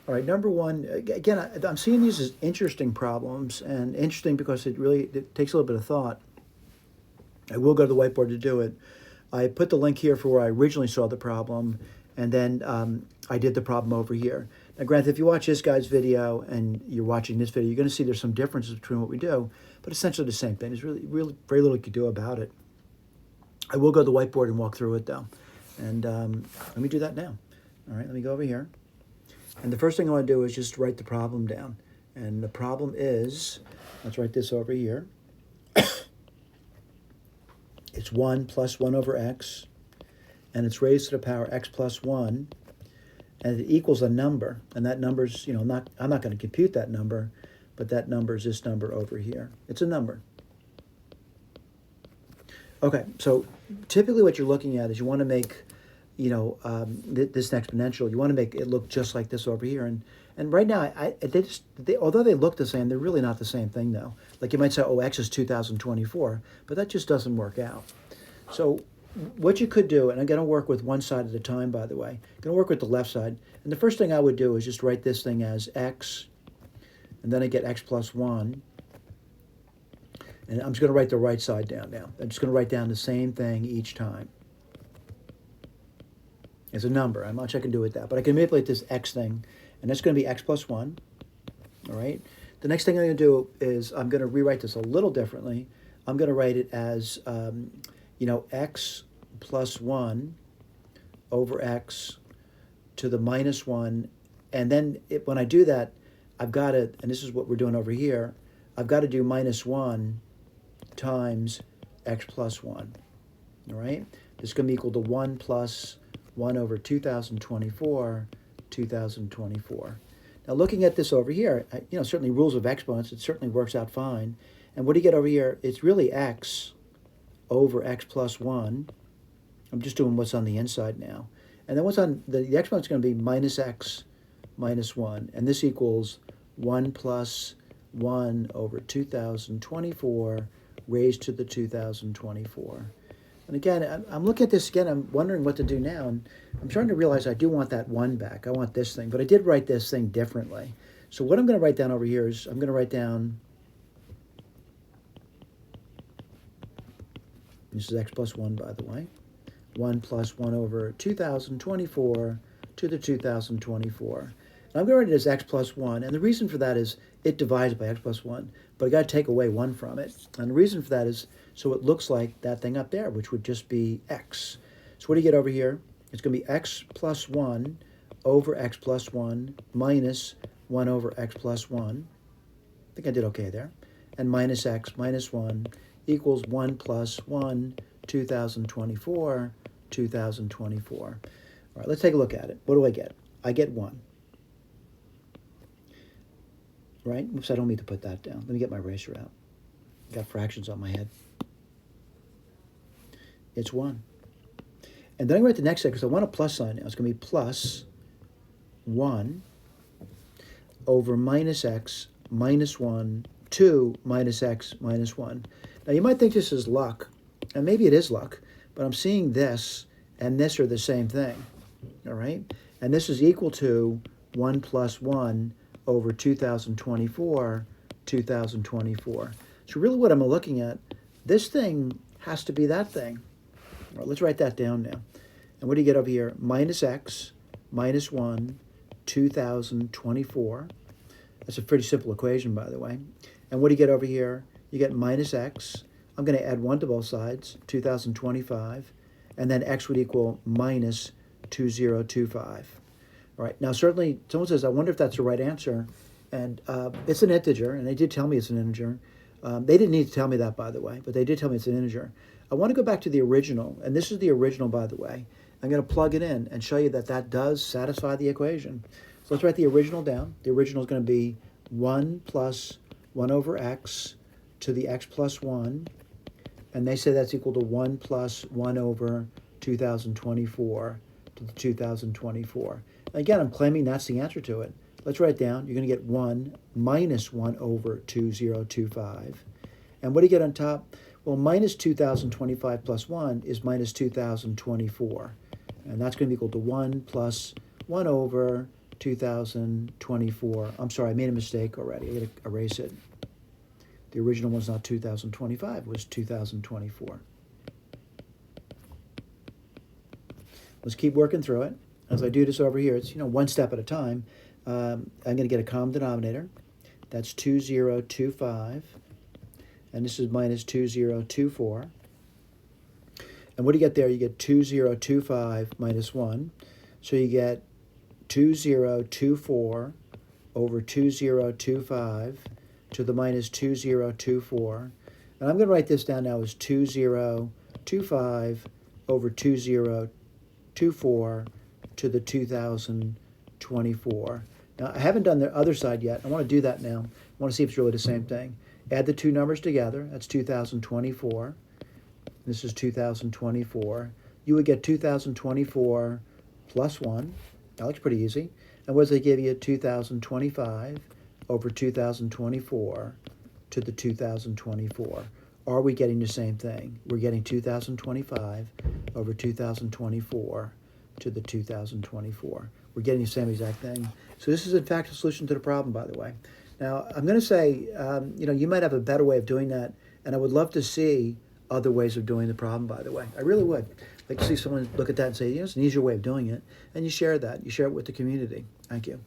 All right, number one, again, I'm seeing these as interesting problems, and interesting because it takes a little bit of thought. I will go to the whiteboard to do it. I put the link here for where I originally saw the problem, and then I did the problem over here. Now, granted, if you watch this guy's video and you're watching this video, you're going to see there's some differences between what we do, but essentially the same thing. There's really very little you can do about it. I will go to the whiteboard and walk through it, though. And let me do that now. All right, let me go over here. And the first thing I want to do is just write the problem down. And the problem is, let's write this over here. It's 1 plus 1 over x, and it's raised to the power x plus 1, and it equals a number. And that number's, I'm not going to compute that number, but that number is this number over here. It's a number. Okay, so typically what you're looking at is you want to make, this exponential, you want to make it look just like this over here. And right now, although they look the same, they're really not the same thing, though. Like you might say, oh, x is 2024, but that just doesn't work out. So what you could do, and I'm going to work with one side at a time, by the way. I'm going to work with the left side. And the first thing I would do is just write this thing as x, and then I get x plus 1. And I'm just going to write the right side down now. I'm just going to write down the same thing each time. It's a number. I'm not much I can do with that. But I can manipulate this x thing, and that's going to be x plus 1. All right? The next thing I'm going to do is I'm going to rewrite this a little differently. I'm going to write it as, x plus 1 over x to the minus 1. And then when I do that, I've got to, and this is what we're doing over here, I've got to do minus 1 times x plus 1. All right? This is going to be equal to 1 plus 1 over 2024, 2024. Now, looking at this over here, certainly rules of exponents, it certainly works out fine. And what do you get over here? It's really x over x plus 1. I'm just doing what's on the inside now. And then what's on the exponent's going to be minus x minus 1. And this equals 1 plus 1 over 2024 raised to the 2024. And again, I'm looking at this again, I'm wondering what to do now, and I'm starting to realize I do want that 1 back. I want this thing, but I did write this thing differently. So what I'm going to write down over here is I'm going to write down, this is x plus 1, by the way, 1 plus 1 over 2024 to the 2024. And I'm going to write it as x plus 1, and the reason for that is it divides by x plus 1, but I got to take away 1 from it. And the reason for that is so it looks like that thing up there, which would just be x. So what do you get over here? It's going to be x plus 1 over x plus 1 minus 1 over x plus 1. I think I did okay there. And minus x minus 1 equals 1 plus 1, 2024, 2024. All right, let's take a look at it. What do I get? I get 1. Right? Oops, I don't mean to put that down. Let me get my eraser out. Got fractions on my head. It's 1. And then I write the next thing because I want a plus sign now. It's going to be plus 1 over minus x minus 1 to minus x minus 1. Now you might think this is luck, and maybe it is luck, but I'm seeing this and this are the same thing. All right? And this is equal to 1 plus 1 over 2024, 2024. So really what I'm looking at, this thing has to be that thing. All right, let's write that down now. And what do you get over here? Minus x minus 1, 2024. That's a pretty simple equation, by the way. And what do you get over here? You get minus x. I'm going to add 1 to both sides, 2025. And then x would equal minus 2025. All right, now certainly someone says, I wonder if that's the right answer. And it's an integer, and they did tell me it's an integer. They didn't need to tell me that, by the way, but they did tell me it's an integer. I want to go back to the original, and this is the original, by the way. I'm going to plug it in and show you that that does satisfy the equation. So let's write the original down. The original is going to be 1 plus 1 over x to the x plus 1, and they say that's equal to 1 plus 1 over 2024 to the 2024. Again, I'm claiming that's the answer to it. Let's write it down. You're going to get 1 minus 1 over 2025. And what do you get on top? Well, minus 2025 plus 1 is minus 2024. And that's going to be equal to 1 plus 1 over 2024. I'm sorry, I made a mistake already. I got to erase it. The original one's not 2025, it was 2024. Let's keep working through it. As I do this over here, it's one step at a time. I'm going to get a common denominator. That's 2025. And this is minus 2024. And what do you get there? You get 2025 minus 1. So you get 2024 over 2025 to the minus 2024. And I'm going to write this down now as 2025 over 2024 to the 2024. Now, I haven't done the other side yet. I want to do that now. I want to see if it's really the same thing. Add the two numbers together. That's 2024. This is 2024. You would get 2024 plus 1. That looks pretty easy. And what does they give you? 2025 over 2024 to the 2024. Are we getting the same thing? We're getting 2025 over 2024 to the 2024. We're getting the same exact thing. So this is in fact a solution to the problem, by the way. Now, I'm going to say, you might have a better way of doing that, and I would love to see other ways of doing the problem, by the way. I really would. Like to see someone look at that and say, it's an easier way of doing it, and you share that. You share it with the community. Thank you.